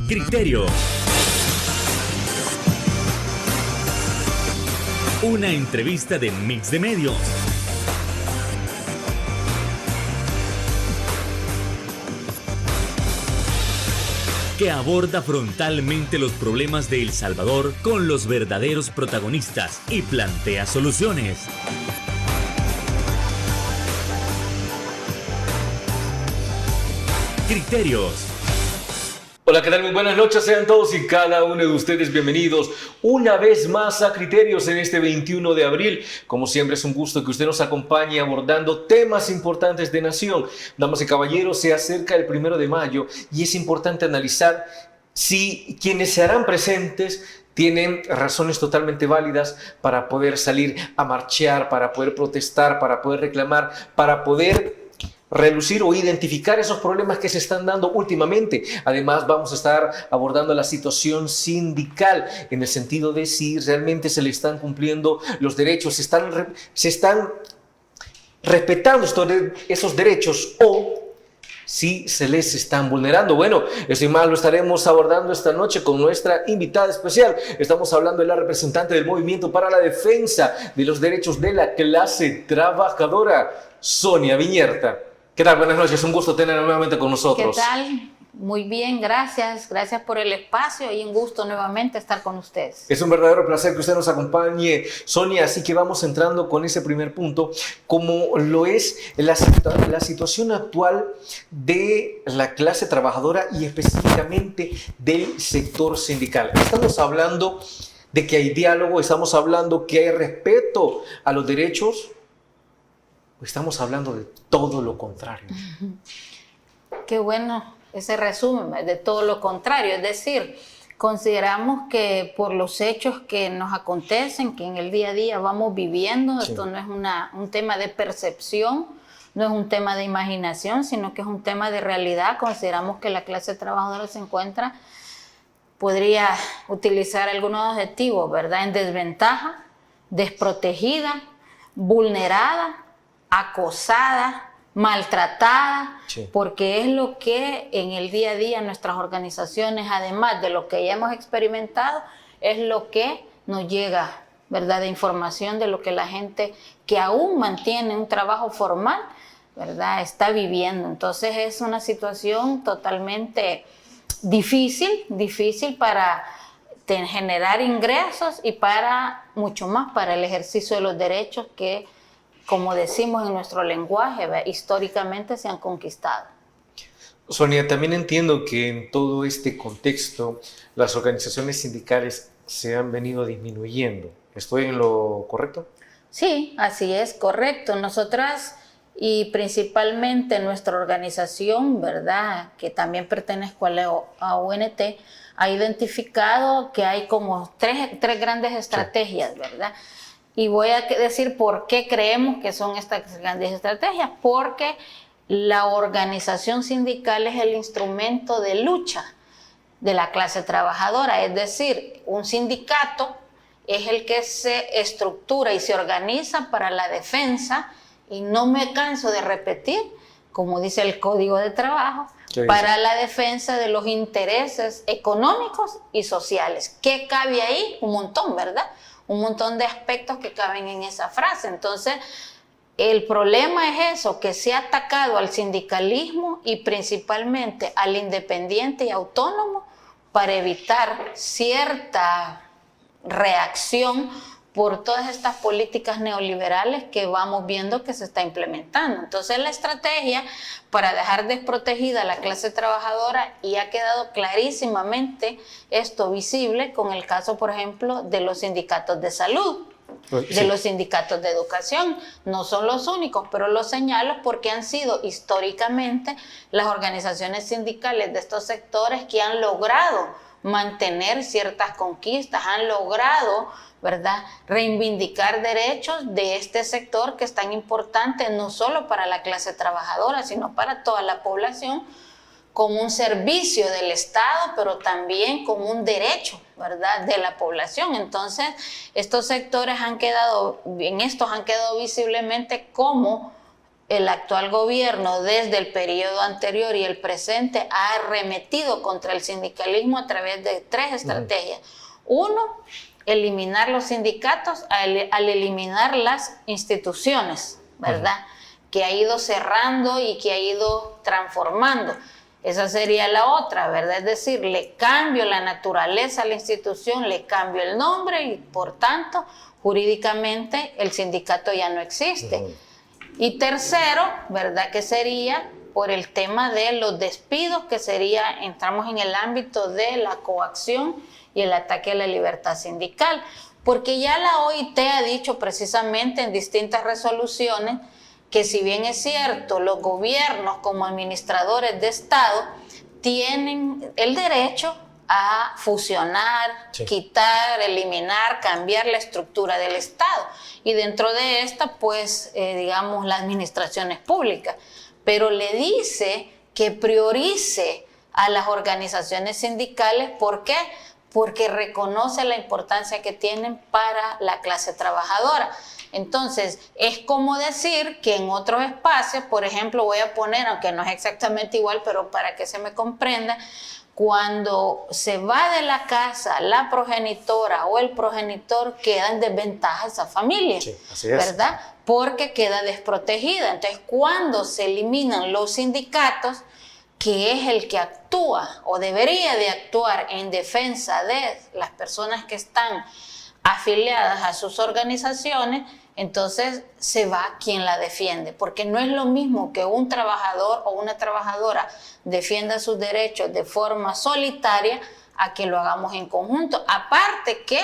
Criterio. Una entrevista de Mix de Medios. Que aborda frontalmente los problemas de El Salvador con los verdaderos protagonistas y plantea soluciones. Criterios. Hola, ¿qué tal? Muy buenas noches, sean todos y cada uno de ustedes bienvenidos una vez más a Criterios en este 21 de abril. Como siempre es un gusto que usted nos acompañe abordando temas importantes de nación. Damas y caballeros, se acerca el 1 de mayo y es importante analizar si quienes se harán presentes tienen razones totalmente válidas para poder salir a marchar, para poder protestar, para poder reclamar, para poder relucir o identificar esos problemas que se están dando últimamente. Además, vamos a estar abordando la situación sindical en el sentido de si realmente se le están cumpliendo los derechos, se están respetando esos derechos o si se les están vulnerando. Bueno, eso y más lo estaremos abordando esta noche con nuestra invitada especial. Estamos hablando de la representante del Movimiento para la Defensa de los Derechos de la Clase Trabajadora, Sonia Viñerta. ¿Qué tal? Buenas noches, un gusto tenerla nuevamente con nosotros. ¿Qué tal? Muy bien, gracias. Gracias por el espacio y un gusto nuevamente estar con ustedes. Es un verdadero placer que usted nos acompañe, Sonia, así que vamos entrando con ese primer punto, como lo es la situación actual de la clase trabajadora y específicamente del sector sindical. Estamos hablando de que hay diálogo, estamos hablando que hay respeto a los derechos. Estamos hablando de todo lo contrario. Qué bueno ese resumen, de todo lo contrario. Es decir, consideramos que por los hechos que nos acontecen, que en el día a día vamos viviendo, sí. Esto no es un tema de percepción, no es un tema de imaginación, sino que es un tema de realidad. Consideramos que la clase trabajadora se encuentra, podría utilizar algunos adjetivos, ¿verdad?, en desventaja, desprotegida, vulnerada, acosada, maltratada, sí. Porque es lo que en el día a día nuestras organizaciones, además de lo que ya hemos experimentado, es lo que nos llega, ¿verdad?, de información de lo que la gente que aún mantiene un trabajo formal, ¿verdad?, está viviendo. Entonces es una situación totalmente difícil para generar ingresos y para mucho más para el ejercicio de los derechos que, como decimos en nuestro lenguaje, históricamente se han conquistado. Sonia, también entiendo que en todo este contexto las organizaciones sindicales se han venido disminuyendo. ¿Estoy en lo correcto? Sí, así es, correcto. Nosotras y principalmente nuestra organización, ¿verdad?, que también pertenezco a UNT, ha identificado que hay como tres grandes estrategias, sí. ¿Verdad? Y voy a decir por qué creemos que son estas grandes estrategias. Porque la organización sindical es el instrumento de lucha de la clase trabajadora. Es decir, un sindicato es el que se estructura y se organiza para la defensa, y no me canso de repetir, como dice el Código de Trabajo, para la defensa de los intereses económicos y sociales. ¿Qué cabe ahí? Un montón, ¿verdad? Un montón de aspectos que caben en esa frase. Entonces, el problema es eso, que se ha atacado al sindicalismo y principalmente al independiente y autónomo para evitar cierta reacción por todas estas políticas neoliberales que vamos viendo que se está implementando. Entonces, la estrategia para dejar desprotegida a la clase trabajadora, y ha quedado clarísimamente esto visible con el caso, por ejemplo, de los sindicatos de salud, sí. De los sindicatos de educación. No son los únicos, pero los señalo porque han sido históricamente las organizaciones sindicales de estos sectores que han logrado mantener ciertas conquistas, han logrado, ¿verdad?, reivindicar derechos de este sector que es tan importante no solo para la clase trabajadora, sino para toda la población, como un servicio del Estado, pero también como un derecho, ¿verdad?, de la población. Entonces, estos sectores han quedado visiblemente como el actual gobierno desde el periodo anterior y el presente ha arremetido contra el sindicalismo a través de 3 estrategias. Uno, eliminar los sindicatos al eliminar las instituciones, ¿verdad? Que ha ido cerrando y que ha ido transformando. Esa sería la otra, ¿verdad? Es decir, le cambio la naturaleza a la institución, le cambio el nombre y por tanto, jurídicamente el sindicato ya no existe. Y tercero, ¿verdad? Que sería por el tema de los despidos, que sería, entramos en el ámbito de la coacción y el ataque a la libertad sindical. Porque ya la OIT ha dicho precisamente en distintas resoluciones que si bien es cierto, los gobiernos como administradores de Estado tienen el derecho a fusionar, quitar, eliminar, cambiar la estructura del Estado. Y dentro de esta, pues, digamos, las administraciones públicas. Pero le dice que priorice a las organizaciones sindicales. ¿Por qué? Porque reconoce la importancia que tienen para la clase trabajadora. Entonces, es como decir que en otros espacios, por ejemplo, voy a poner, aunque no es exactamente igual, pero para que se me comprenda, cuando se va de la casa la progenitora o el progenitor, queda en desventaja esa familia, sí, así es, ¿verdad? Porque queda desprotegida. Entonces, cuando se eliminan los sindicatos, que es el que actúa o debería de actuar en defensa de las personas que están afiliadas a sus organizaciones, entonces se va quien la defiende, porque no es lo mismo que un trabajador o una trabajadora defienda sus derechos de forma solitaria a que lo hagamos en conjunto. Aparte que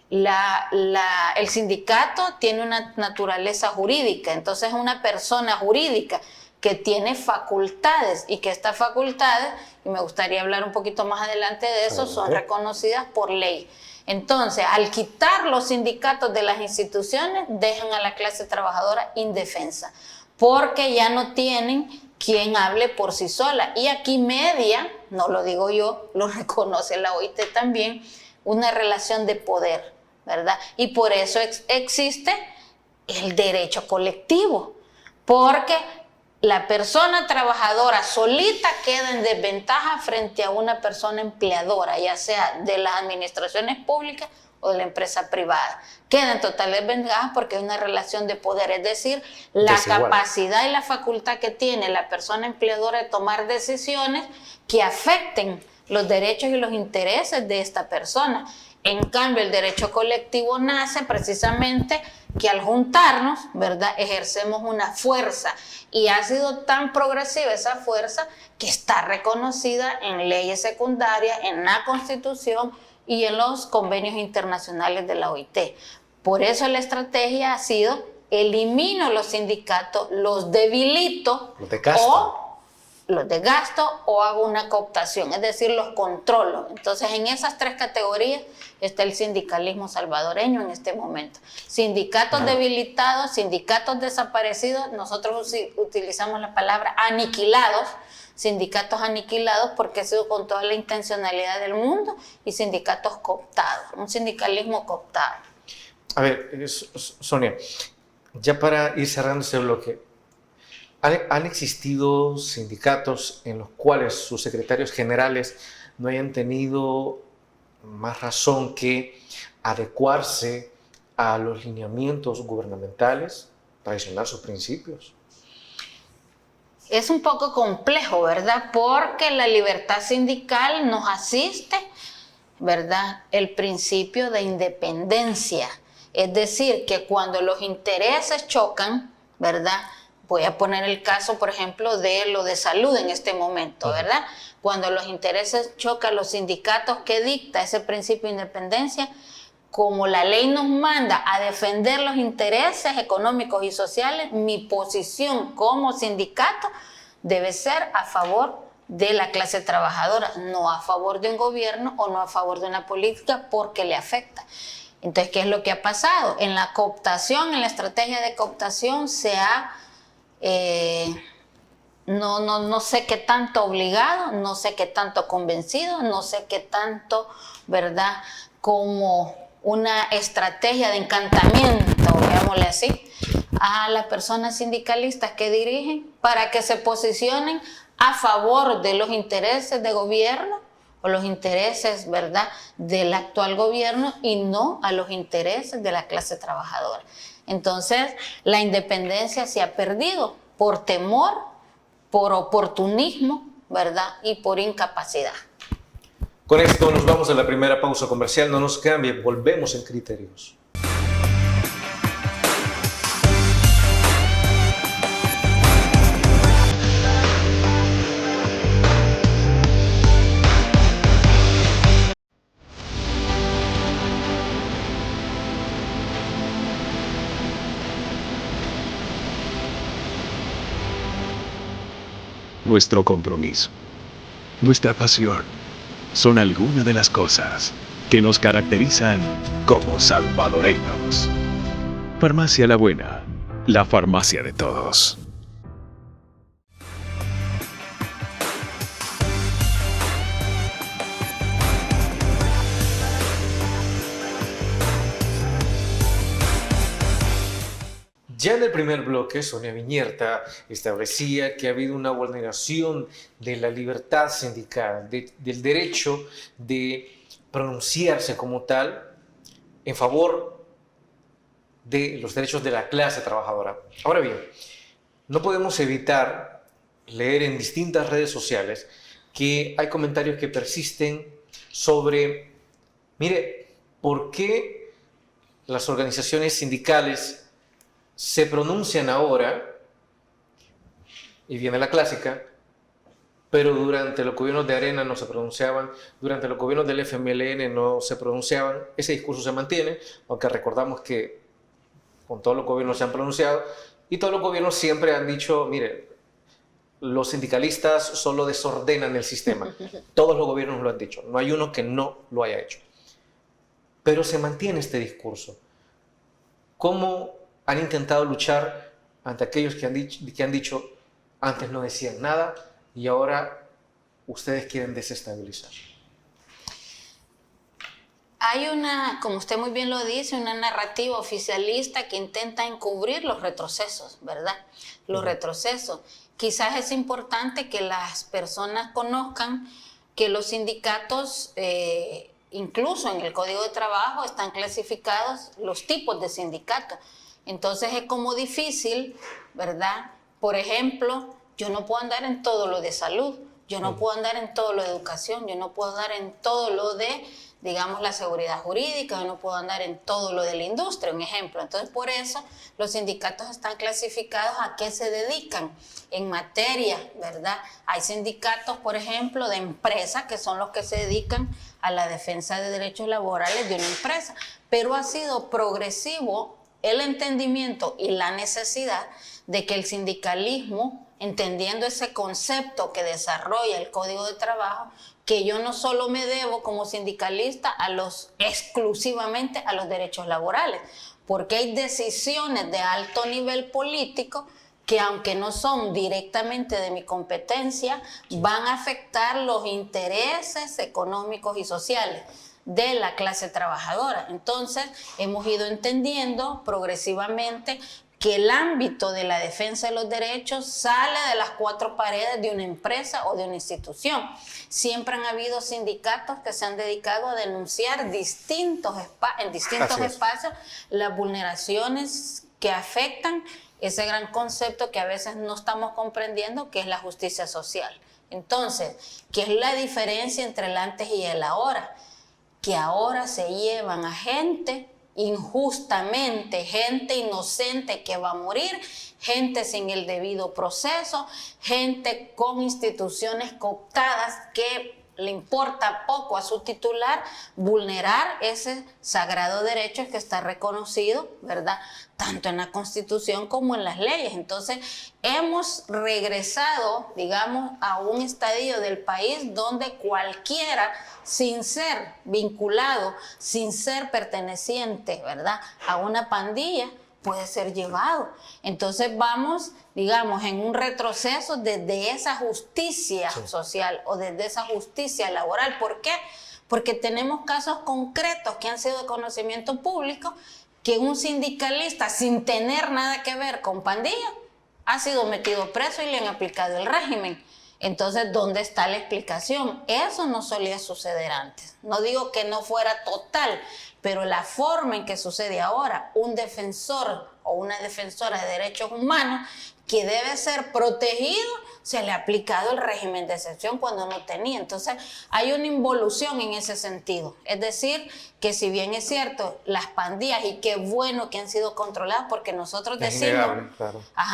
el sindicato tiene una naturaleza jurídica, entonces es una persona jurídica que tiene facultades y que estas facultades, y me gustaría hablar un poquito más adelante de eso, son reconocidas por ley. Entonces, al quitar los sindicatos de las instituciones, dejan a la clase trabajadora indefensa, porque ya no tienen quien hable por sí sola. Y aquí media, no lo digo yo, lo reconoce la OIT también, una relación de poder, ¿verdad? Y por eso existe el derecho colectivo, porque la persona trabajadora solita queda en desventaja frente a una persona empleadora, ya sea de las administraciones públicas o de la empresa privada. Queda en total desventaja porque hay una relación de poder, es decir, la capacidad y la facultad que tiene la persona empleadora de tomar decisiones que afecten los derechos y los intereses de esta persona. En cambio, el derecho colectivo nace precisamente que al juntarnos, ¿verdad?, ejercemos una fuerza, y ha sido tan progresiva esa fuerza que está reconocida en leyes secundarias, en la Constitución y en los convenios internacionales de la OIT. Por eso la estrategia ha sido: elimino los sindicatos, los debilito, los desgasto o hago una cooptación, es decir, los controlo. Entonces, en esas 3 categorías está el sindicalismo salvadoreño en este momento. Sindicatos debilitados, sindicatos desaparecidos, nosotros utilizamos la palabra aniquilados, sindicatos aniquilados porque ha sido con toda la intencionalidad del mundo, y sindicatos cooptados, un sindicalismo cooptado. A ver, Sonia, ya para ir cerrando este bloque, ¿han existido sindicatos en los cuales sus secretarios generales no hayan tenido más razón que adecuarse a los lineamientos gubernamentales, traicionar sus principios? Es un poco complejo, ¿verdad? Porque la libertad sindical nos asiste, ¿verdad?, el principio de independencia. Es decir, que cuando los intereses chocan, ¿verdad?, voy a poner el caso, por ejemplo, de lo de salud en este momento, ¿verdad? Cuando los intereses chocan, los sindicatos que dicta ese principio de independencia, como la ley nos manda a defender los intereses económicos y sociales, mi posición como sindicato debe ser a favor de la clase trabajadora, no a favor de un gobierno o no a favor de una política porque le afecta. Entonces, ¿qué es lo que ha pasado? En la cooptación, en la estrategia de cooptación se ha no sé qué tanto obligado, no sé qué tanto convencido, no sé qué tanto, ¿verdad?, como una estrategia de encantamiento, digámosle así, a las personas sindicalistas que dirigen para que se posicionen a favor de los intereses de gobierno o los intereses, ¿verdad?, del actual gobierno y no a los intereses de la clase trabajadora. Entonces, la independencia se ha perdido por temor, por oportunismo, ¿verdad?, y por incapacidad. Con esto nos vamos a la primera pausa comercial. No nos cambie, volvemos en Criterios. Nuestro compromiso, nuestra pasión, son algunas de las cosas que nos caracterizan como salvadoreños. Farmacia La Buena, la farmacia de todos. Ya en el primer bloque, Sonia Viñerta establecía que ha habido una vulneración de la libertad sindical, del derecho de pronunciarse como tal en favor de los derechos de la clase trabajadora. Ahora bien, no podemos evitar leer en distintas redes sociales que hay comentarios que persisten sobre, mire, ¿por qué las organizaciones sindicales se pronuncian ahora, y viene la clásica, pero durante los gobiernos de Arena no se pronunciaban, durante los gobiernos del FMLN no se pronunciaban? Ese discurso se mantiene, aunque recordamos que con todos los gobiernos se han pronunciado, y todos los gobiernos siempre han dicho, mire, los sindicalistas solo desordenan el sistema. Todos los gobiernos lo han dicho, no hay uno que no lo haya hecho. Pero se mantiene este discurso. ¿Cómo han intentado luchar ante aquellos que han dicho antes no decían nada y ahora ustedes quieren desestabilizar? Hay una, como usted muy bien lo dice, una narrativa oficialista que intenta encubrir los retrocesos, ¿verdad? Los retrocesos. Quizás es importante que las personas conozcan que los sindicatos, incluso en el Código de Trabajo, están clasificados los tipos de sindicatos. Entonces es como difícil, ¿verdad? Por ejemplo, yo no puedo andar en todo lo de salud, yo no puedo andar en todo lo de educación, yo no puedo andar en todo lo de, digamos, la seguridad jurídica, yo no puedo andar en todo lo de la industria, un ejemplo. Entonces, por eso los sindicatos están clasificados a qué se dedican en materia, ¿verdad? Hay sindicatos, por ejemplo, de empresas que son los que se dedican a la defensa de derechos laborales de una empresa, pero ha sido progresivo el entendimiento y la necesidad de que el sindicalismo, entendiendo ese concepto que desarrolla el Código de Trabajo, que yo no solo me debo como sindicalista exclusivamente a los derechos laborales, porque hay decisiones de alto nivel político que, aunque no son directamente de mi competencia, van a afectar los intereses económicos y sociales de la clase trabajadora. Entonces, hemos ido entendiendo progresivamente que el ámbito de la defensa de los derechos sale de las cuatro paredes de una empresa o de una institución. Siempre han habido sindicatos que se han dedicado a denunciar en distintos espacios las vulneraciones que afectan ese gran concepto que a veces no estamos comprendiendo, que es la justicia social. Entonces, ¿qué es la diferencia entre el antes y el ahora? Que ahora se llevan a gente injustamente, gente inocente que va a morir, gente sin el debido proceso, gente con instituciones cooptadas que le importa poco a su titular vulnerar ese sagrado derecho que está reconocido, ¿verdad?, tanto en la Constitución como en las leyes. Entonces, hemos regresado, digamos, a un estadio del país donde cualquiera, sin ser vinculado, sin ser perteneciente, ¿verdad?, a una pandilla, puede ser llevado. Entonces vamos, digamos, en un retroceso desde esa justicia social o desde esa justicia laboral. ¿Por qué? Porque tenemos casos concretos que han sido de conocimiento público que un sindicalista sin tener nada que ver con pandilla ha sido metido preso y le han aplicado el régimen. Entonces, ¿dónde está la explicación? Eso no solía suceder antes. No digo que no fuera total, pero la forma en que sucede ahora, un defensor o una defensora de derechos humanos que debe ser protegido, se le ha aplicado el régimen de excepción cuando no tenía. Entonces, hay una involución en ese sentido. Es decir, que si bien es cierto, las pandillas, y qué bueno que han sido controladas, porque nosotros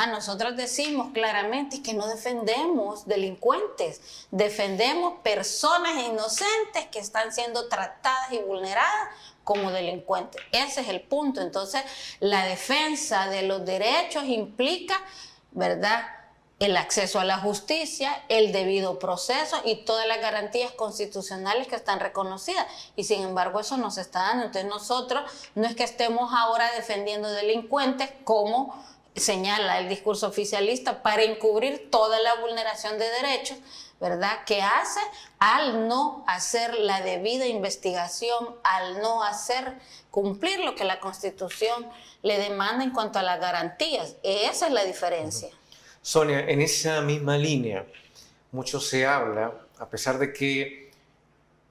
nosotros decimos claramente que no defendemos delincuentes, defendemos personas inocentes que están siendo tratadas y vulneradas como delincuentes. Ese es el punto. Entonces, la defensa de los derechos implica, ¿verdad?, el acceso a la justicia, el debido proceso y todas las garantías constitucionales que están reconocidas. Y sin embargo, eso no se está dando. Entonces, nosotros no es que estemos ahora defendiendo delincuentes como señala el discurso oficialista para encubrir toda la vulneración de derechos, ¿verdad?, que hace al no hacer la debida investigación, al no hacer cumplir lo que la Constitución le demanda en cuanto a las garantías. Esa es la diferencia. Sonia, en esa misma línea, mucho se habla, a pesar de que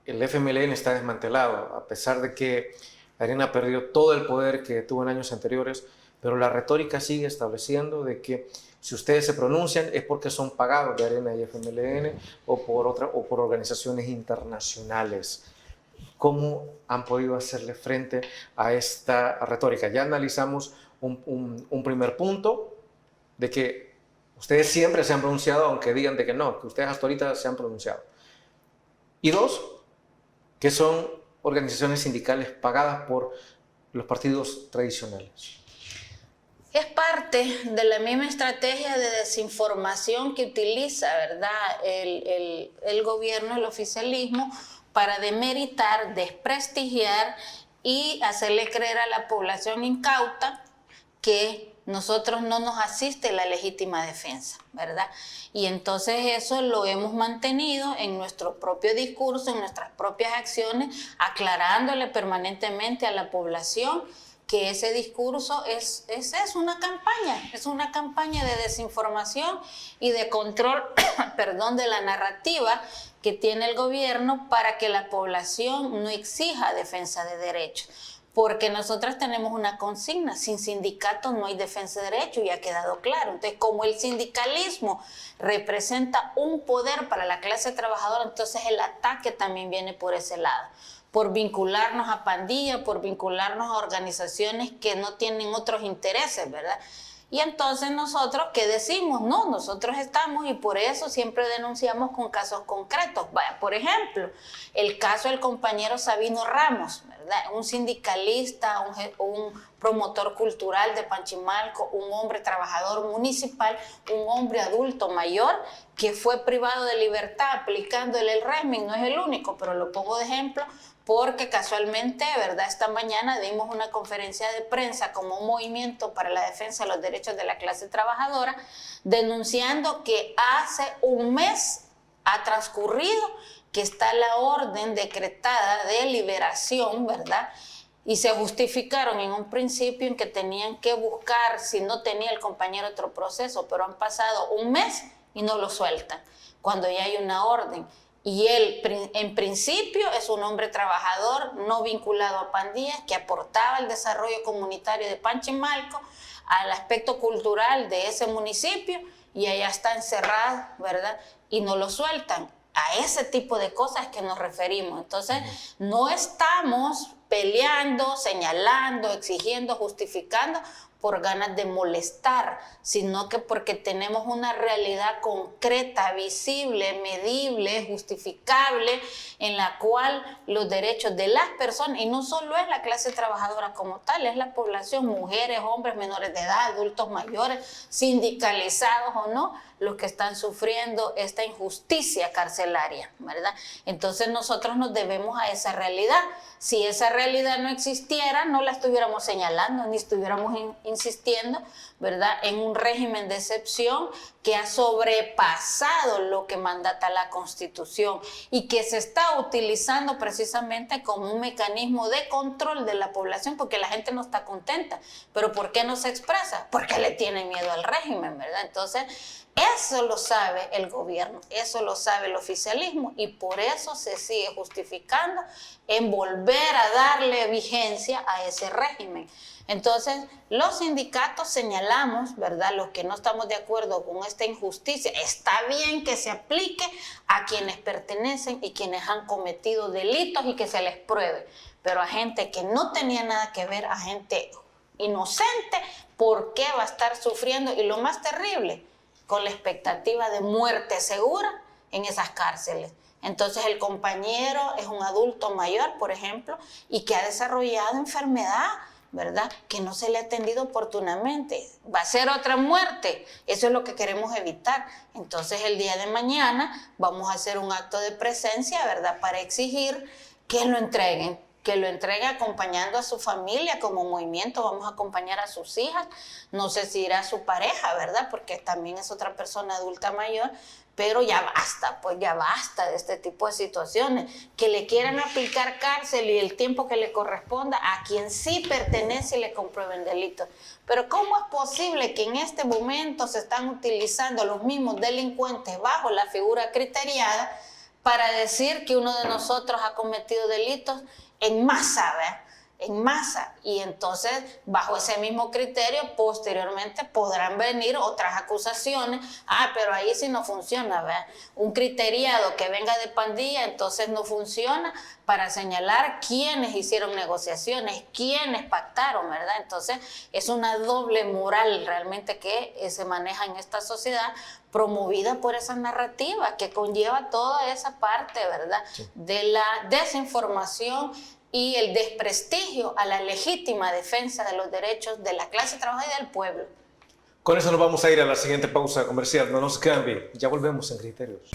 el FMLN está desmantelado, a pesar de que Arena perdió todo el poder que tuvo en años anteriores, pero la retórica sigue estableciendo de que si ustedes se pronuncian es porque son pagados de Arena y FMLN o por organizaciones internacionales. ¿Cómo han podido hacerle frente a esta retórica? Ya analizamos un primer punto de que ustedes siempre se han pronunciado, aunque digan de que no, que ustedes hasta ahorita se han pronunciado. Y dos, que son organizaciones sindicales pagadas por los partidos tradicionales. Es parte de la misma estrategia de desinformación que utiliza, ¿verdad?, el gobierno, el oficialismo, para demeritar, desprestigiar y hacerle creer a la población incauta que nosotros no nos asiste la legítima defensa, ¿verdad? Y entonces eso lo hemos mantenido en nuestro propio discurso, en nuestras propias acciones, aclarándole permanentemente a la población que ese discurso es una campaña de desinformación y de control, de la narrativa que tiene el gobierno para que la población no exija defensa de derechos. Porque nosotros tenemos una consigna, sin sindicatos no hay defensa de derechos, y ha quedado claro. Entonces, como el sindicalismo representa un poder para la clase trabajadora, entonces el ataque también viene por ese lado, por vincularnos a pandillas, por vincularnos a organizaciones que no tienen otros intereses, ¿verdad? Y entonces nosotros, ¿qué decimos? No, nosotros estamos, y por eso siempre denunciamos con casos concretos. Vaya, por ejemplo, el caso del compañero Sabino Ramos, ¿verdad? Un sindicalista, un promotor cultural de Panchimalco, un hombre trabajador municipal, un hombre adulto mayor que fue privado de libertad aplicándole el régimen. No es el único, pero lo pongo de ejemplo porque casualmente, ¿verdad?, esta mañana dimos una conferencia de prensa como un movimiento para la defensa de los derechos de la clase trabajadora, denunciando que hace un mes ha transcurrido que está la orden decretada de liberación, ¿verdad?, y se justificaron en un principio en que tenían que buscar si no tenía el compañero otro proceso, pero han pasado un mes y no lo sueltan, cuando ya hay una orden. Y él, en principio, es un hombre trabajador, no vinculado a pandillas, que aportaba al desarrollo comunitario de Panchimalco, al aspecto cultural de ese municipio, y allá está encerrado, ¿verdad? Y no lo sueltan. A ese tipo de cosas que nos referimos. Entonces, no estamos peleando, señalando, exigiendo, justificando por ganas de molestar, sino que porque tenemos una realidad concreta, visible, medible, justificable, en la cual los derechos de las personas, y no solo es la clase trabajadora como tal, es la población, mujeres, hombres, menores de edad, adultos mayores, sindicalizados o no, los que están sufriendo esta injusticia carcelaria, ¿verdad? Entonces nosotros nos debemos a esa realidad. Si esa realidad no existiera, no la estuviéramos señalando, ni estuviéramos insistiendo, ¿verdad?, en un régimen de excepción que ha sobrepasado lo que mandata la Constitución y que se está utilizando precisamente como un mecanismo de control de la población porque la gente no está contenta. ¿Pero por qué no se expresa? Porque le tienen miedo al régimen, ¿verdad? Entonces, eso lo sabe el gobierno, eso lo sabe el oficialismo y por eso se sigue justificando en volver a darle vigencia a ese régimen. Entonces, los sindicatos señalamos, ¿verdad?, los que no estamos de acuerdo con esta injusticia. Está bien que se aplique a quienes pertenecen y quienes han cometido delitos y que se les pruebe, pero a gente que no tenía nada que ver, a gente inocente, ¿por qué va a estar sufriendo? Y lo más terrible, con la expectativa de muerte segura en esas cárceles. Entonces el compañero es un adulto mayor, por ejemplo, y que ha desarrollado enfermedad, ¿verdad?, que no se le ha atendido oportunamente. Va a ser otra muerte. Eso es lo que queremos evitar. Entonces el día de mañana vamos a hacer un acto de presencia, ¿verdad?, para exigir que lo entreguen acompañando a su familia como movimiento. Vamos a acompañar a sus hijas, no sé si irá su pareja, ¿verdad?, porque también es otra persona adulta mayor, pero ya basta, pues ya basta de este tipo de situaciones, que le quieran aplicar cárcel y el tiempo que le corresponda a quien sí pertenece y le comprueben delitos. Pero ¿cómo es posible que en este momento se están utilizando los mismos delincuentes bajo la figura criteriada para decir que uno de nosotros ha cometido delitos en masa, ¿verdad?, en masa? Y entonces, bajo ese mismo criterio, posteriormente podrán venir otras acusaciones. Pero ahí sí no funciona, ¿verdad? Un criteriado que venga de pandilla, entonces no funciona para señalar quiénes hicieron negociaciones, quiénes pactaron, ¿verdad? Entonces, es una doble moral realmente que se maneja en esta sociedad, promovida por esa narrativa que conlleva toda esa parte, ¿verdad?, sí, de la desinformación y el desprestigio a la legítima defensa de los derechos de la clase trabajadora y del pueblo. Con eso nos vamos a ir a la siguiente pausa comercial. No nos cambie, ya volvemos en Criterios.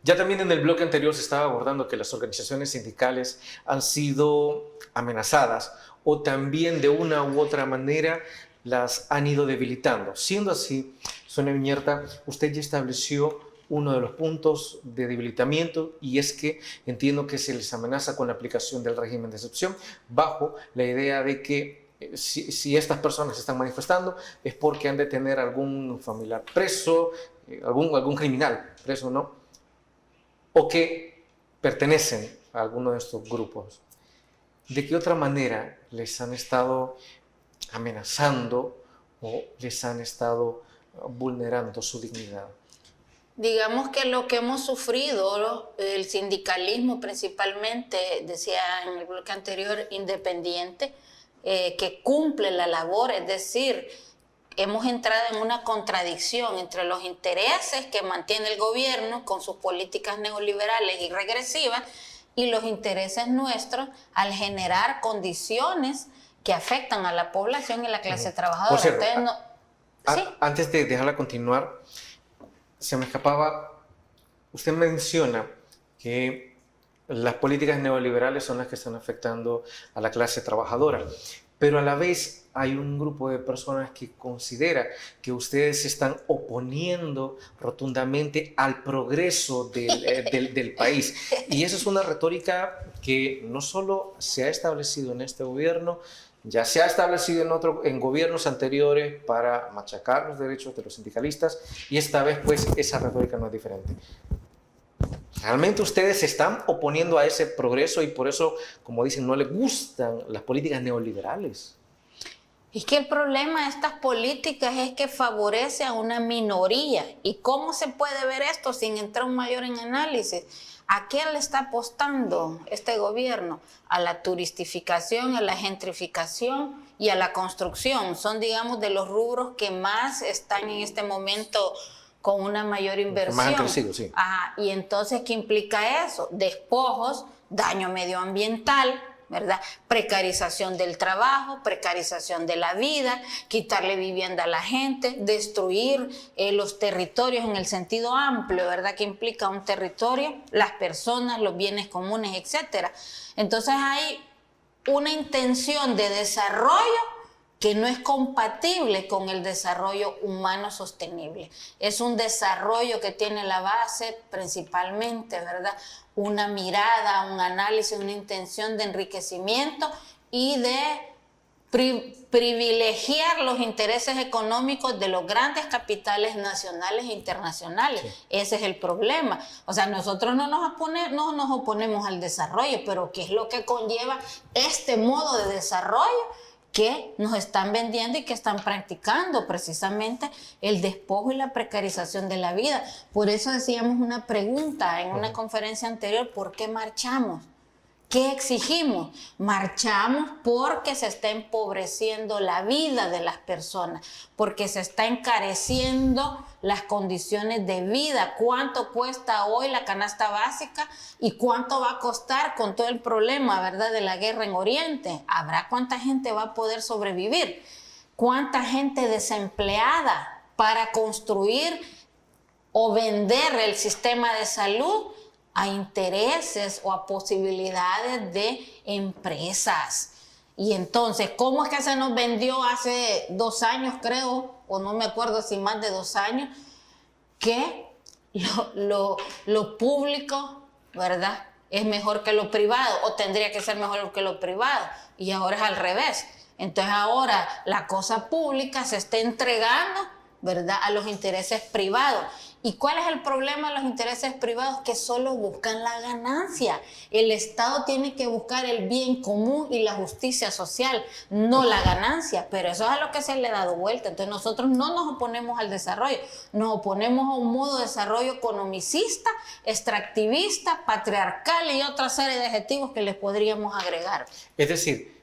Ya también en el bloque anterior se estaba abordando que las organizaciones sindicales han sido amenazadas o también de una u otra manera las han ido debilitando. Siendo así, Sonia Viñerta, usted ya estableció uno de los puntos de debilitamiento y es que entiendo que se les amenaza con la aplicación del régimen de excepción bajo la idea de que si estas personas se están manifestando es porque han de tener algún familiar preso, algún criminal preso, ¿no?, o que pertenecen a alguno de estos grupos. ¿De qué otra manera les han estado amenazando o les han estado vulnerando su dignidad? Digamos que lo que hemos sufrido, el sindicalismo principalmente, decía en el bloque anterior, independiente, que cumple la labor, es decir, hemos entrado en una contradicción entre los intereses que mantiene el gobierno con sus políticas neoliberales y regresivas y los intereses nuestros al generar condiciones que afectan a la población y la clase trabajadora. Por cierto, ¿sí? Antes de dejarla continuar, se me escapaba, usted menciona que las políticas neoliberales son las que están afectando a la clase trabajadora, pero a la vez hay un grupo de personas que considera que ustedes se están oponiendo rotundamente al progreso del país. Y eso es una retórica que no solo se ha establecido en este gobierno, ya se ha establecido en gobiernos anteriores para machacar los derechos de los sindicalistas y esta vez pues esa retórica no es diferente. ¿Realmente ustedes se están oponiendo a ese progreso y por eso, como dicen, no les gustan las políticas neoliberales? Es que el problema de estas políticas es que favorece a una minoría. ¿Y cómo se puede ver esto sin entrar mayor en análisis? ¿A qué le está apostando este gobierno? A la turistificación, a la gentrificación y a la construcción. Son, digamos, de los rubros que más están en este momento con una mayor inversión. Más han crecido, sí. Y entonces, ¿qué implica eso? Despojos, daño medioambiental, ¿verdad? Precarización del trabajo, precarización de la vida, quitarle vivienda a la gente, destruir los territorios en el sentido amplio, ¿verdad? Que implica un territorio, las personas, los bienes comunes, etcétera. Entonces hay una intención de desarrollo que no es compatible con el desarrollo humano sostenible. Es un desarrollo que tiene la base principalmente, ¿verdad? Una mirada, un análisis, una intención de enriquecimiento y de privilegiar los intereses económicos de los grandes capitales nacionales e internacionales. Sí. Ese es el problema. O sea, nosotros no nos oponemos al desarrollo, pero ¿qué es lo que conlleva este modo de desarrollo que nos están vendiendo y que están practicando? Precisamente el despojo y la precarización de la vida. Por eso decíamos una pregunta en una conferencia anterior: ¿por qué marchamos? ¿Qué exigimos? Marchamos porque se está empobreciendo la vida de las personas, porque se está encareciendo las condiciones de vida. ¿Cuánto cuesta hoy la canasta básica y cuánto va a costar con todo el problema, ¿verdad?, de la guerra en Oriente? ¿Habrá cuánta gente va a poder sobrevivir? ¿Cuánta gente desempleada para construir o vender el sistema de salud a intereses o a posibilidades de empresas? Y entonces, ¿cómo es que se nos vendió hace 2 años, creo, o no me acuerdo si más de 2 años, que lo público, ¿verdad?, es mejor que lo privado, o tendría que ser mejor que lo privado? Y ahora es al revés. Entonces ahora la cosa pública se está entregando, ¿verdad?, a los intereses privados. ¿Y cuál es el problema de los intereses privados? Que solo buscan la ganancia. El Estado tiene que buscar el bien común y la justicia social, no la ganancia. Pero eso es a lo que se le ha dado vuelta. Entonces nosotros no nos oponemos al desarrollo, nos oponemos a un modo de desarrollo economicista, extractivista, patriarcal y otra serie de adjetivos que les podríamos agregar. Es decir,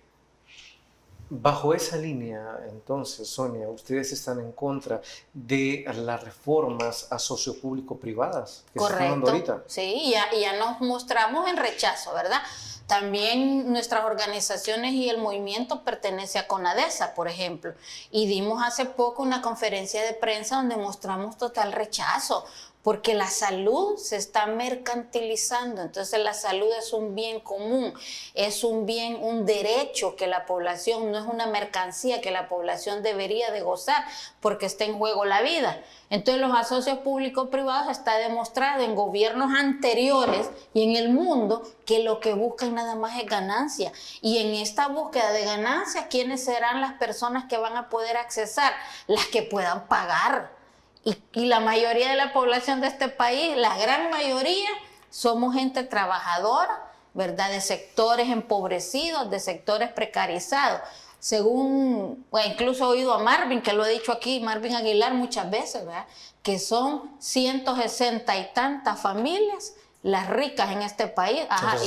bajo esa línea, entonces, Sonia, ustedes están en contra de las reformas a sociopúblico-privadas que se están dando ahorita. Sí, ya nos mostramos en rechazo, ¿verdad? También nuestras organizaciones y el movimiento pertenece a CONADESA, por ejemplo, y dimos hace poco una conferencia de prensa donde mostramos total rechazo, porque la salud se está mercantilizando. Entonces la salud es un bien común, es un bien, un derecho que la población, no es una mercancía que la población debería de gozar porque está en juego la vida. Entonces los asocios público-privados está demostrado en gobiernos anteriores y en el mundo que lo que buscan nada más es ganancia. Y en esta búsqueda de ganancia, ¿quiénes serán las personas que van a poder accesar? Las que puedan pagar. Y la mayoría de la población de este país, la gran mayoría, somos gente trabajadora, ¿verdad?, de sectores empobrecidos, de sectores precarizados. Según, bueno, incluso he oído a Marvin, que lo he dicho aquí, Marvin Aguilar muchas veces, ¿verdad?, que son 160 y tantas familias las ricas en este país. Ajá,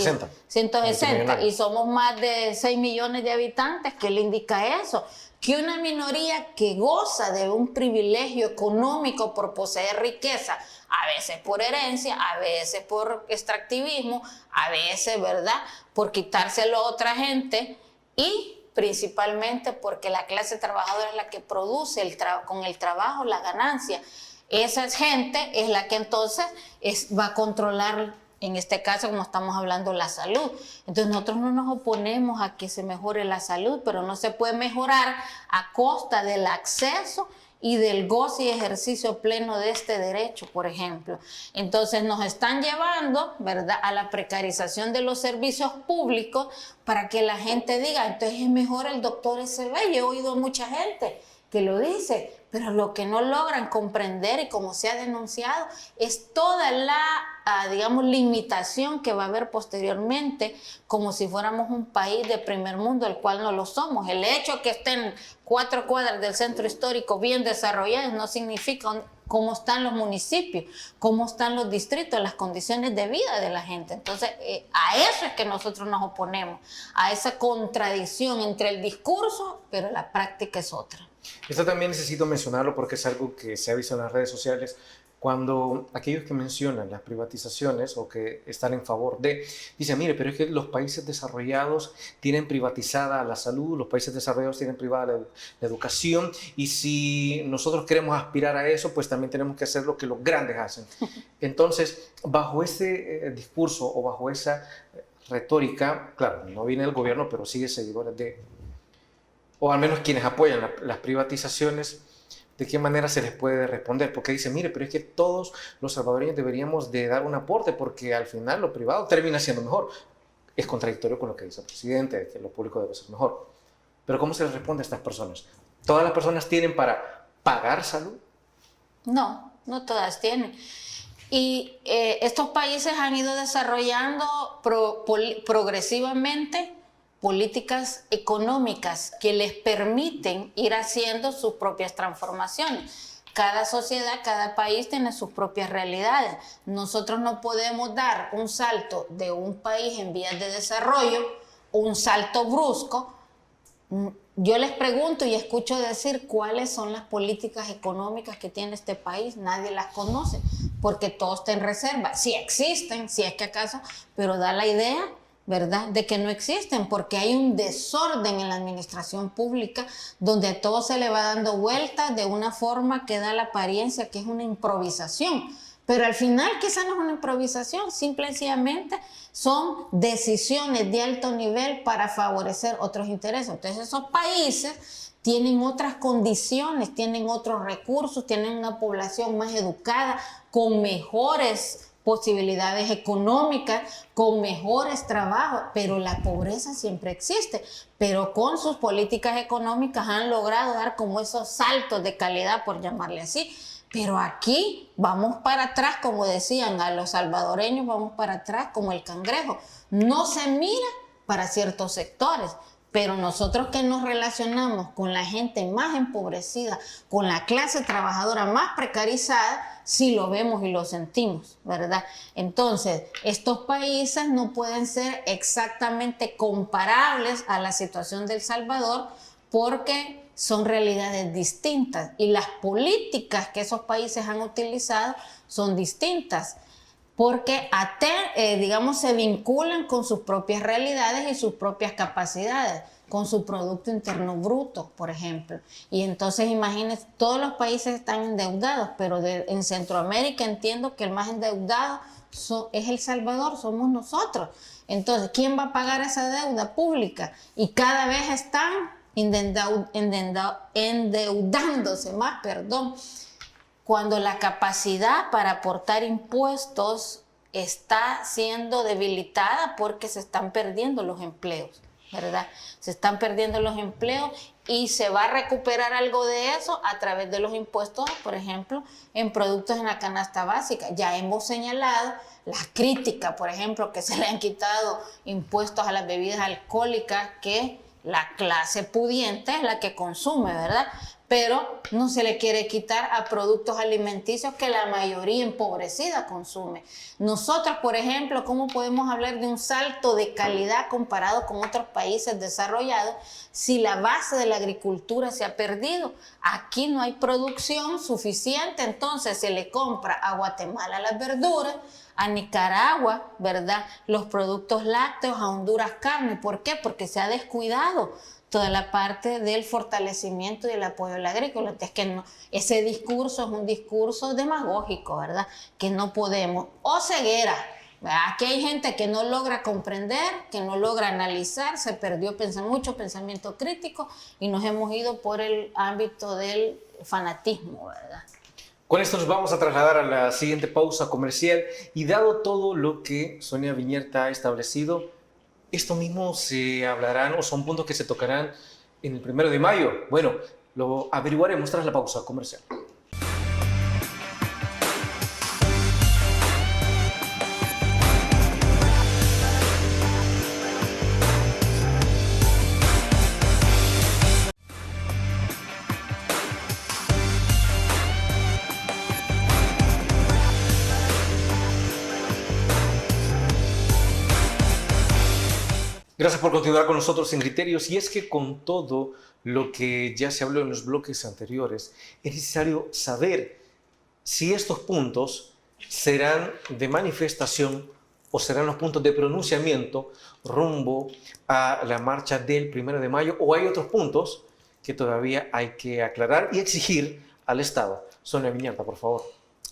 160. Y somos más de 6 millones de habitantes. ¿Qué le indica eso? Que una minoría que goza de un privilegio económico por poseer riqueza, a veces por herencia, a veces por extractivismo, a veces, ¿verdad?, por quitárselo a otra gente, y principalmente porque la clase trabajadora es la que produce con el trabajo la ganancia. Esa gente es la que entonces va a controlar, en este caso, como estamos hablando, la salud. Entonces nosotros no nos oponemos a que se mejore la salud, pero no se puede mejorar a costa del acceso y del goce y ejercicio pleno de este derecho, por ejemplo. Entonces nos están llevando, ¿verdad?, a la precarización de los servicios públicos para que la gente diga, entonces es mejor el doctor SB. Yo he oído a mucha gente que lo dice, pero lo que no logran comprender, y como se ha denunciado, es toda la, digamos, limitación que va a haber posteriormente, como si fuéramos un país de primer mundo, el cual no lo somos. El hecho que estén 4 cuadras del centro histórico bien desarrolladas no significa cómo están los municipios, cómo están los distritos, las condiciones de vida de la gente. Entonces, a eso es que nosotros nos oponemos, a esa contradicción entre el discurso, pero la práctica es otra. Esto también necesito mencionarlo porque es algo que se ha visto en las redes sociales. cuando aquellos que mencionan las privatizaciones o que están en favor de, dicen, mire, pero es que los países desarrollados tienen privatizada la salud, los países desarrollados tienen privada la educación, y si nosotros queremos aspirar a eso, pues también tenemos que hacer lo que los grandes hacen. Entonces, bajo ese discurso o bajo esa retórica, claro, no viene del gobierno, pero sigue seguidores de, o al menos quienes apoyan las privatizaciones, ¿de qué manera se les puede responder? Porque dicen, mire, pero es que todos los salvadoreños deberíamos de dar un aporte porque al final lo privado termina siendo mejor. Es contradictorio con lo que dice el presidente, de que lo público debe ser mejor. Pero ¿cómo se les responde a estas personas? ¿Todas las personas tienen para pagar salud? No, no todas tienen. Y estos países han ido desarrollando progresivamente políticas económicas que les permiten ir haciendo sus propias transformaciones. Cada sociedad, cada país tiene sus propias realidades. Nosotros no podemos dar un salto de un país en vías de desarrollo, un salto brusco. Yo les pregunto y escucho decir cuáles son las políticas económicas que tiene este país. Nadie las conoce porque todo está en reserva. Sí existen, si es que acaso, pero da la idea, ¿verdad?, de que no existen, porque hay un desorden en la administración pública donde a todo se le va dando vueltas de una forma que da la apariencia que es una improvisación. Pero al final quizás no es una improvisación, simple y sencillamente son decisiones de alto nivel para favorecer otros intereses. Entonces esos países tienen otras condiciones, tienen otros recursos, tienen una población más educada, con mejores posibilidades económicas, con mejores trabajos, pero la pobreza siempre existe. Pero con sus políticas económicas han logrado dar como esos saltos de calidad, por llamarle así. Pero aquí vamos para atrás, como decían a los salvadoreños, vamos para atrás como el cangrejo. No se mira para ciertos sectores, pero nosotros que nos relacionamos con la gente más empobrecida, con la clase trabajadora más precarizada, sí lo vemos y lo sentimos, ¿verdad? Entonces, estos países no pueden ser exactamente comparables a la situación de El Salvador porque son realidades distintas y las políticas que esos países han utilizado son distintas porque digamos, se vinculan con sus propias realidades y sus propias capacidades, con su Producto Interno Bruto, por ejemplo. Y entonces imagínense, todos los países están endeudados, pero en Centroamérica entiendo que el más endeudado es El Salvador, somos nosotros. Entonces, ¿quién va a pagar esa deuda pública? Y cada vez están endeudándose más, cuando la capacidad para aportar impuestos está siendo debilitada porque se están perdiendo los empleos, ¿verdad? Se están perdiendo los empleos y se va a recuperar algo de eso a través de los impuestos, por ejemplo, en productos en la canasta básica. Ya hemos señalado las críticas, por ejemplo, que se le han quitado impuestos a las bebidas alcohólicas, que la clase pudiente es la que consume, ¿verdad? Pero no se le quiere quitar a productos alimenticios que la mayoría empobrecida consume. Nosotros, por ejemplo, ¿cómo podemos hablar de un salto de calidad comparado con otros países desarrollados si la base de la agricultura se ha perdido? Aquí no hay producción suficiente, entonces se le compra a Guatemala las verduras, a Nicaragua, ¿verdad?, los productos lácteos, a Honduras carne. ¿Por qué? Porque se ha descuidado toda la parte del fortalecimiento y el apoyo al agrícola. Es que no, ese discurso es un discurso demagógico, ¿verdad?, que no podemos. O ceguera, ¿verdad? Aquí hay gente que no logra comprender, que no logra analizar, se perdió mucho pensamiento crítico y nos hemos ido por el ámbito del fanatismo, ¿verdad? Con esto nos vamos a trasladar a la siguiente pausa comercial y dado todo lo que Sonia Viñerta ha establecido, esto mismo se hablarán o son puntos que se tocarán en el 1 de mayo. Bueno, lo averiguaremos tras la pausa comercial. Gracias por continuar con nosotros en Criterios. Y es que con todo lo que ya se habló en los bloques anteriores, es necesario saber si estos puntos serán de manifestación o serán los puntos de pronunciamiento rumbo a la marcha del 1 de mayo, o hay otros puntos que todavía hay que aclarar y exigir al Estado. Sonia Viñata, por favor.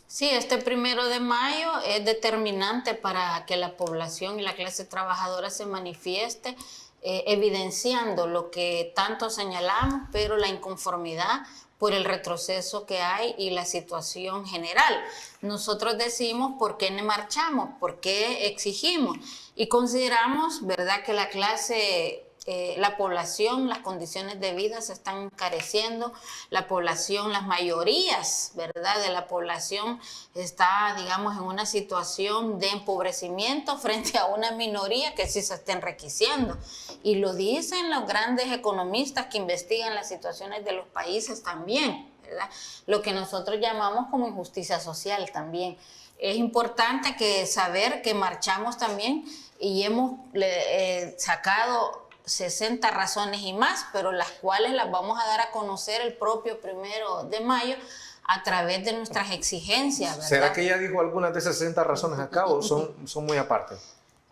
Sí, este 1 de mayo es determinante para que la población y la clase trabajadora se manifieste, evidenciando lo que tanto señalamos, pero la inconformidad por el retroceso que hay y la situación general. Nosotros decimos por qué marchamos, por qué exigimos, y consideramos, ¿verdad?, que la clase, la población, las condiciones de vida se están encareciendo, la población, las mayorías, ¿verdad?, de la población está, digamos, en una situación de empobrecimiento frente a una minoría que sí se está enriqueciendo. Y lo dicen los grandes economistas que investigan las situaciones de los países también, ¿verdad? Lo que nosotros llamamos como injusticia social también. Es importante saber que marchamos también y hemos sacado 60 razones y más, pero las cuales las vamos a dar a conocer el propio 1 de mayo a través de nuestras exigencias, ¿verdad? ¿Será que ya dijo algunas de esas 60 razones acá o son muy aparte?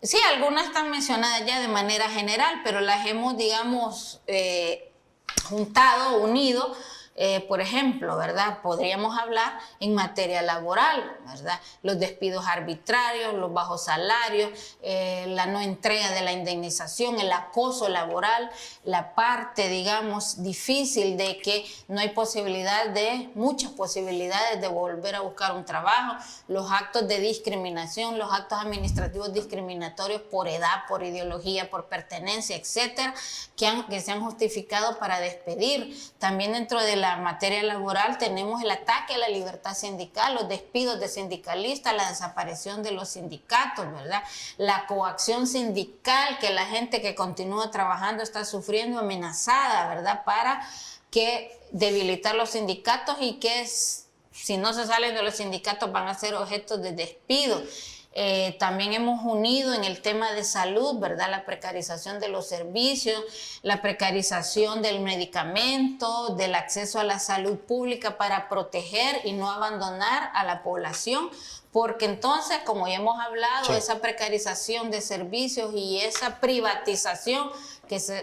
Sí, algunas están mencionadas ya de manera general, pero las hemos, digamos, juntado, unido. Por ejemplo, ¿verdad? Podríamos hablar en materia laboral, ¿verdad? Los despidos arbitrarios, los bajos salarios, la no entrega de la indemnización, el acoso laboral, la parte, digamos, difícil de que no hay muchas posibilidades de volver a buscar un trabajo, los actos de discriminación, los actos administrativos discriminatorios por edad, por ideología, por pertenencia, etcétera, que se han justificado para despedir. También dentro de la materia laboral tenemos el ataque a la libertad sindical, los despidos de sindicalistas, la desaparición de los sindicatos, ¿verdad? La coacción sindical que la gente que continúa trabajando está sufriendo, amenazada, ¿verdad? Para que debilitar los sindicatos y que si no se salen de los sindicatos van a ser objetos de despido. También hemos unido en el tema de salud, ¿verdad? La precarización de los servicios, la precarización del medicamento, del acceso a la salud pública para proteger y no abandonar a la población, porque entonces, como ya hemos hablado, esa precarización de servicios y esa privatización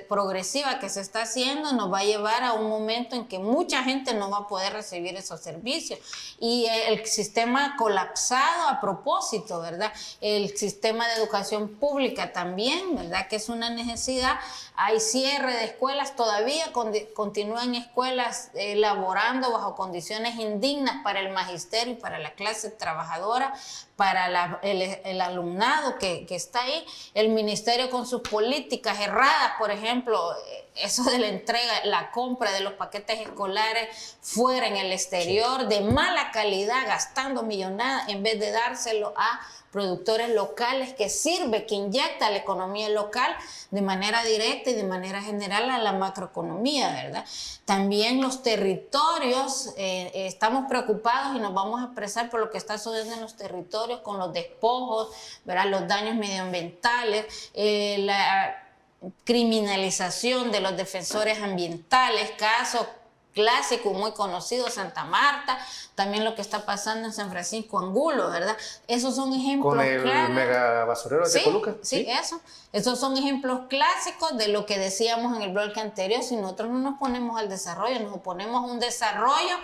progresiva que se está haciendo nos va a llevar a un momento en que mucha gente no va a poder recibir esos servicios y el sistema colapsado a propósito, ¿verdad? El sistema de educación pública también, ¿verdad? Que es una necesidad. Hay cierre de escuelas, todavía continúan escuelas laborando bajo condiciones indignas para el magisterio y para la clase trabajadora, para el alumnado que está ahí. El ministerio con sus políticas erradas, por ejemplo, eso de la entrega, la compra de los paquetes escolares fuera en el exterior, de mala calidad, gastando millonadas en vez de dárselo a productores locales, que inyecta a la economía local de manera directa y de manera general a la macroeconomía, ¿verdad? También los territorios, estamos preocupados y nos vamos a expresar por lo que está sucediendo en los territorios con los despojos, ¿verdad? Los daños medioambientales, la criminalización de los defensores ambientales, casos clásico, muy conocido, Santa Marta, también lo que está pasando en San Francisco Angulo, ¿verdad? Esos son ejemplos con el mega basurero de Tecoluca. Sí, esos son ejemplos clásicos de lo que decíamos en el bloque anterior. Si nosotros no nos ponemos al desarrollo, nos oponemos a un desarrollo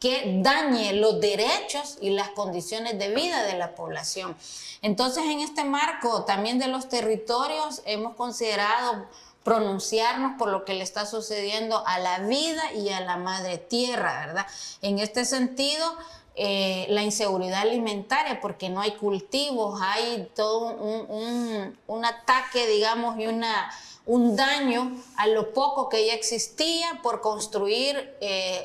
que dañe los derechos y las condiciones de vida de la población. Entonces, en este marco también de los territorios, hemos considerado pronunciarnos por lo que le está sucediendo a la vida y a la madre tierra, ¿verdad? En este sentido, la inseguridad alimentaria, porque no hay cultivos, hay todo un ataque, digamos, y un daño a lo poco que ya existía por construir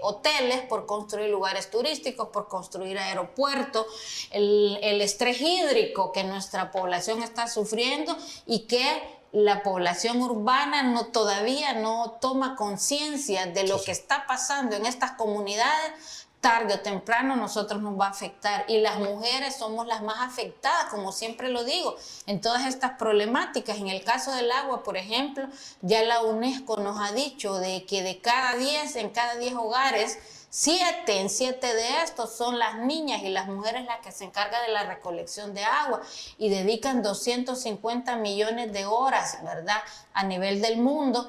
hoteles, por construir lugares turísticos, por construir aeropuertos, el estrés hídrico que nuestra población está sufriendo y que la población urbana todavía no toma conciencia de lo que está pasando en estas comunidades. Tarde o temprano nosotros nos va a afectar, y las mujeres somos las más afectadas, como siempre lo digo, en todas estas problemáticas. En el caso del agua, por ejemplo, ya la UNESCO nos ha dicho de que en cada 10 hogares En 7 de estos son las niñas y las mujeres las que se encargan de la recolección de agua y dedican 250 millones de horas, ¿verdad?, a nivel del mundo,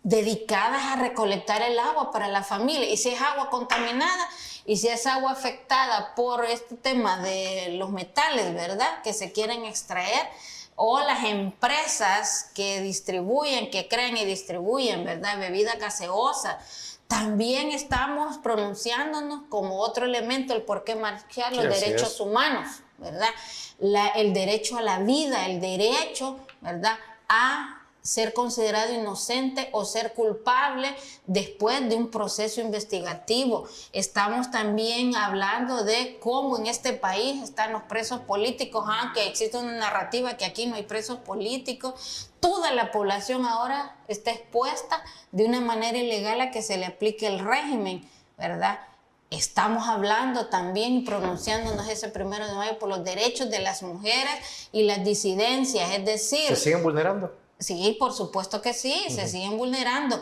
dedicadas a recolectar el agua para la familia. Y si es agua contaminada y si es agua afectada por este tema de los metales, ¿verdad?, que se quieren extraer, o las empresas que distribuyen, que crean y distribuyen, ¿verdad?, bebidas gaseosas, también estamos pronunciándonos como otro elemento el por qué marchar los derechos humanos, ¿verdad? El derecho a la vida, el derecho, ¿verdad?, a ser considerado inocente o ser culpable después de un proceso investigativo. Estamos también hablando de cómo en este país están los presos políticos, aunque existe una narrativa que aquí no hay presos políticos. Toda la población ahora está expuesta de una manera ilegal a que se le aplique el régimen, ¿verdad? Estamos hablando también y pronunciándonos ese 1 de mayo por los derechos de las mujeres y las disidencias, es decir... ¿Se siguen vulnerando? Sí, por supuesto que sí, se siguen vulnerando.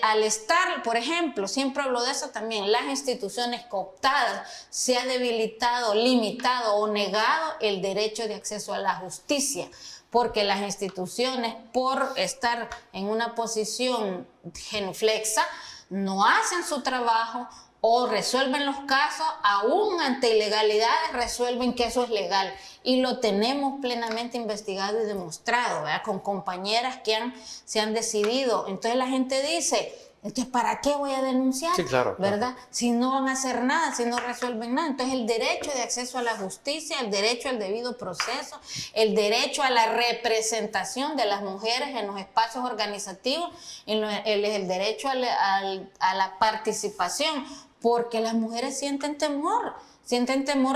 Al estar, por ejemplo, siempre hablo de eso también, las instituciones cooptadas, se ha debilitado, limitado o negado el derecho de acceso a la justicia, porque las instituciones, por estar en una posición genuflexa, no hacen su trabajo o resuelven los casos, aún ante ilegalidades resuelven que eso es legal. Y lo tenemos plenamente investigado y demostrado, ¿verdad?, con compañeras que se han decidido. Entonces la gente dice, entonces ¿para qué voy a denunciar? Sí, claro, ¿verdad? Si no van a hacer nada, si no resuelven nada. Entonces el derecho de acceso a la justicia, el derecho al debido proceso, el derecho a la representación de las mujeres en los espacios organizativos, el derecho a la participación, porque las mujeres sienten temor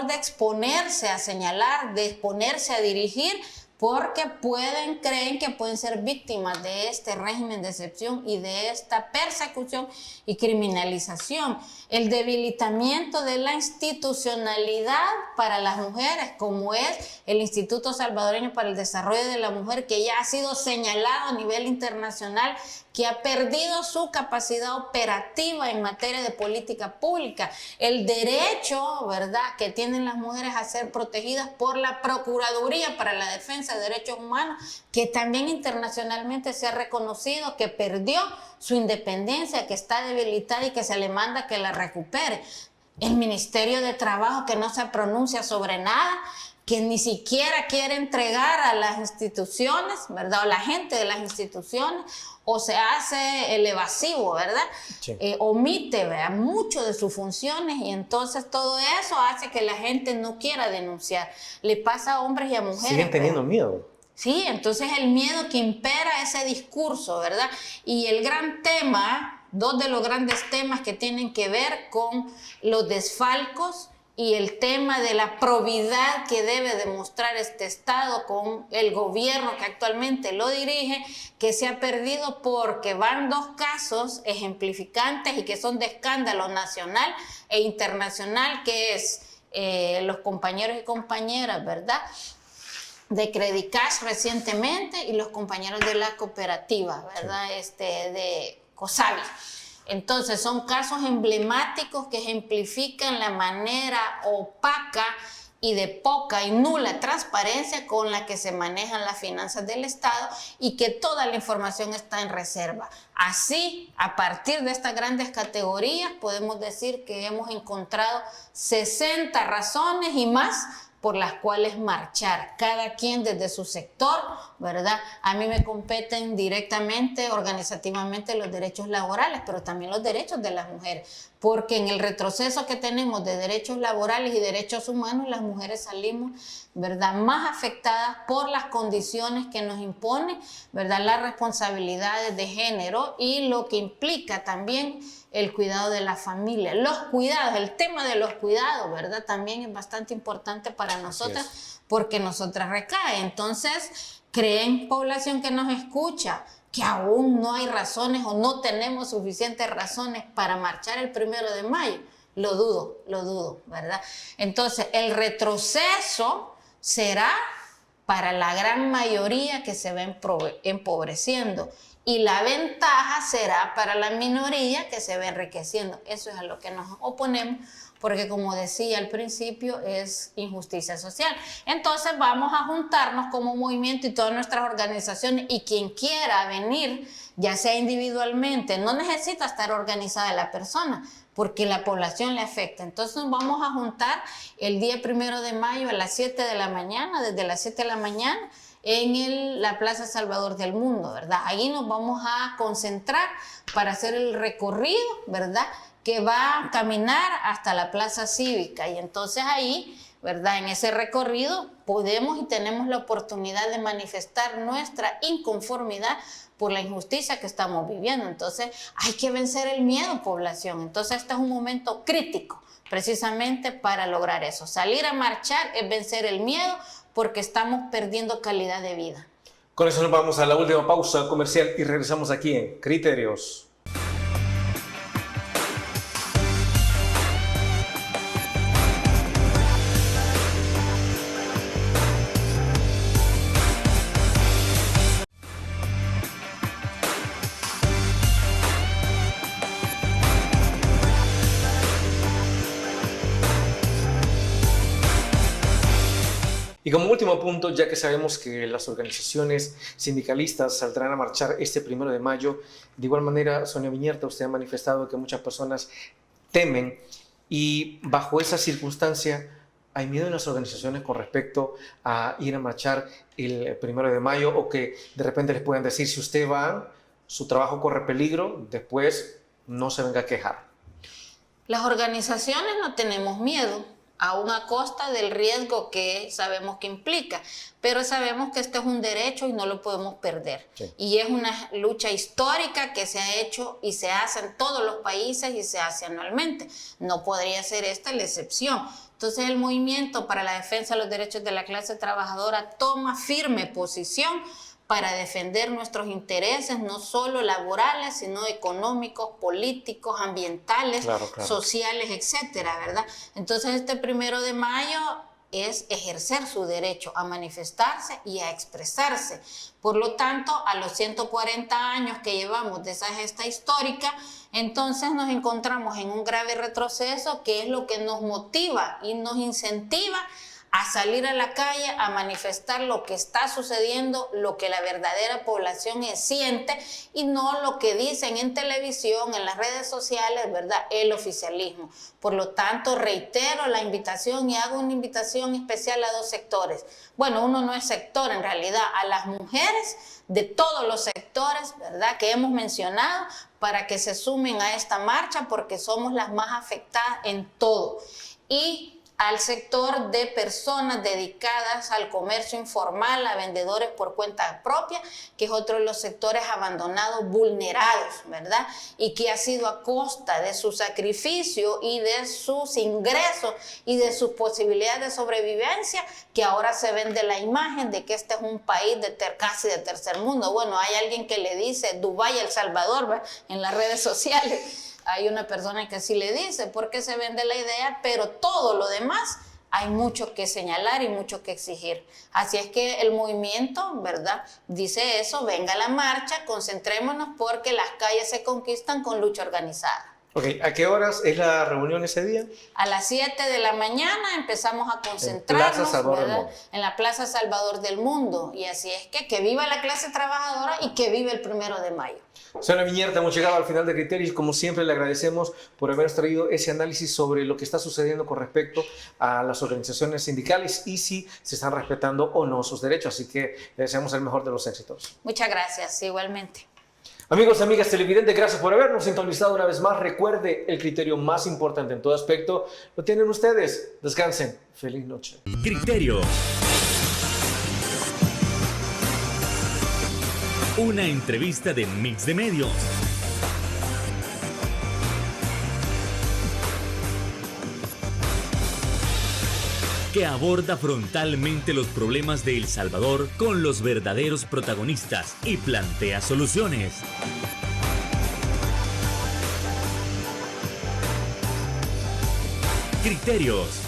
de exponerse a señalar, de exponerse a dirigir, porque creen que pueden ser víctimas de este régimen de excepción y de esta persecución y criminalización. El debilitamiento de la institucionalidad para las mujeres, como es el Instituto Salvadoreño para el Desarrollo de la Mujer, que ya ha sido señalado a nivel internacional, que ha perdido su capacidad operativa en materia de política pública. El derecho, ¿verdad?, que tienen las mujeres a ser protegidas por la Procuraduría para la Defensa de Derechos Humanos, que también internacionalmente se ha reconocido que perdió su independencia, que está debilitada y que se le manda que la recupere. El Ministerio de Trabajo, que no se pronuncia sobre nada, que ni siquiera quiere entregar a las instituciones, ¿verdad?, o la gente de las instituciones, o se hace el evasivo, ¿verdad? Sí. Omite, ¿verdad?, mucho de sus funciones, y entonces todo eso hace que la gente no quiera denunciar. Le pasa a hombres y a mujeres. Siguen teniendo miedo. Sí, entonces el miedo que impera ese discurso, ¿verdad? Y el gran tema, dos de los grandes temas que tienen que ver con los desfalcos y el tema de la probidad que debe demostrar este Estado con el gobierno que actualmente lo dirige, que se ha perdido porque van dos casos ejemplificantes y que son de escándalo nacional e internacional, que es los compañeros y compañeras, ¿verdad?, de Credicash recientemente, y los compañeros de la cooperativa, ¿verdad?, de COSAVI. Entonces son casos emblemáticos que ejemplifican la manera opaca y de poca y nula transparencia con la que se manejan las finanzas del Estado, y que toda la información está en reserva. Así, a partir de estas grandes categorías, podemos decir que hemos encontrado 60 razones y más por las cuales marchar, cada quien desde su sector, ¿verdad? A mí me competen directamente, organizativamente, los derechos laborales, pero también los derechos de las mujeres, porque en el retroceso que tenemos de derechos laborales y derechos humanos, las mujeres salimos, ¿verdad?, más afectadas por las condiciones que nos imponen, ¿verdad?, las responsabilidades de género y lo que implica también el cuidado de la familia, los cuidados, el tema de los cuidados, ¿verdad?, también es bastante importante para nosotras, porque nosotras recae. Entonces, ¿creen, población que nos escucha, que aún no hay razones o no tenemos suficientes razones para marchar el 1 de mayo? Lo dudo, ¿verdad? Entonces, el retroceso será para la gran mayoría que se va empobreciendo, y la ventaja será para la minoría que se ve enriqueciendo. Eso es a lo que nos oponemos, porque como decía al principio, es injusticia social. Entonces vamos a juntarnos como movimiento y todas nuestras organizaciones, y quien quiera venir, ya sea individualmente, no necesita estar organizada la persona, porque la población le afecta. Entonces nos vamos a juntar el día 1 de mayo a las 7 de la mañana, desde las 7 de la mañana, en la Plaza Salvador del Mundo, ¿verdad? Ahí nos vamos a concentrar para hacer el recorrido, ¿verdad?, que va a caminar hasta la Plaza Cívica. Y entonces ahí, ¿verdad?, en ese recorrido podemos y tenemos la oportunidad de manifestar nuestra inconformidad por la injusticia que estamos viviendo. Entonces hay que vencer el miedo, población. Entonces este es un momento crítico precisamente para lograr eso. Salir a marchar es vencer el miedo, porque estamos perdiendo calidad de vida. Con eso nos vamos a la última pausa comercial y regresamos aquí en Criterios. Y como último punto, ya que sabemos que las organizaciones sindicalistas saldrán a marchar este 1 de mayo, de igual manera, Sonia Viñerta, usted ha manifestado que muchas personas temen, y bajo esa circunstancia hay miedo en las organizaciones con respecto a ir a marchar el 1 de mayo, o que de repente les puedan decir, si usted va, su trabajo corre peligro, después no se venga a quejar. Las organizaciones no tenemos miedo, aún a costa del riesgo que sabemos que implica, pero sabemos que este es un derecho y no lo podemos perder. Sí. Y es una lucha histórica que se ha hecho y se hace en todos los países y se hace anualmente. No podría ser esta la excepción. Entonces el movimiento para la defensa de los derechos de la clase trabajadora toma firme posición para defender nuestros intereses, no solo laborales, sino económicos, políticos, ambientales, claro. Sociales, etcétera, ¿verdad? Entonces este 1 de mayo es ejercer su derecho a manifestarse y a expresarse. Por lo tanto, a los 140 años que llevamos de esa gesta histórica, entonces nos encontramos en un grave retroceso, que es lo que nos motiva y nos incentiva a salir a la calle, a manifestar lo que está sucediendo, lo que la verdadera población siente, y no lo que dicen en televisión, en las redes sociales, ¿verdad?, el oficialismo. Por lo tanto, reitero la invitación y hago una invitación especial a dos sectores. Bueno, uno no es sector en realidad, a las mujeres de todos los sectores, ¿verdad?, que hemos mencionado, para que se sumen a esta marcha, porque somos las más afectadas en todo. Y al sector de personas dedicadas al comercio informal, a vendedores por cuenta propia, que es otro de los sectores abandonados, vulnerados, ¿verdad? Y que ha sido a costa de su sacrificio y de sus ingresos y de sus posibilidades de sobrevivencia, que ahora se vende la imagen de que este es un país casi de tercer mundo. Bueno, hay alguien que le dice Dubái, El Salvador, ¿verdad?, en las redes sociales. Hay una persona que sí le dice, porque se vende la idea, pero todo lo demás hay mucho que señalar y mucho que exigir. Así es que el movimiento, ¿verdad?, dice eso: venga a la marcha, concentrémonos, porque las calles se conquistan con lucha organizada. Ok, ¿a qué horas es la reunión ese día? A las 7 de la mañana empezamos a concentrarnos en la Plaza Salvador del Mundo. Y así es que viva la clase trabajadora y que viva el 1 de mayo. Sonia Viñerta, hemos llegado al final de Criterios. Como siempre, le agradecemos por habernos traído ese análisis sobre lo que está sucediendo con respecto a las organizaciones sindicales y si se están respetando o no sus derechos. Así que le deseamos el mejor de los éxitos. Muchas gracias, igualmente. Amigos, amigas televidentes, gracias por habernos sintonizado una vez más. Recuerde, el criterio más importante en todo aspecto lo tienen ustedes. Descansen. Feliz noche. Criterio. Una entrevista de Mix de Medios. Que aborda frontalmente los problemas de El Salvador con los verdaderos protagonistas y plantea soluciones. Criterios.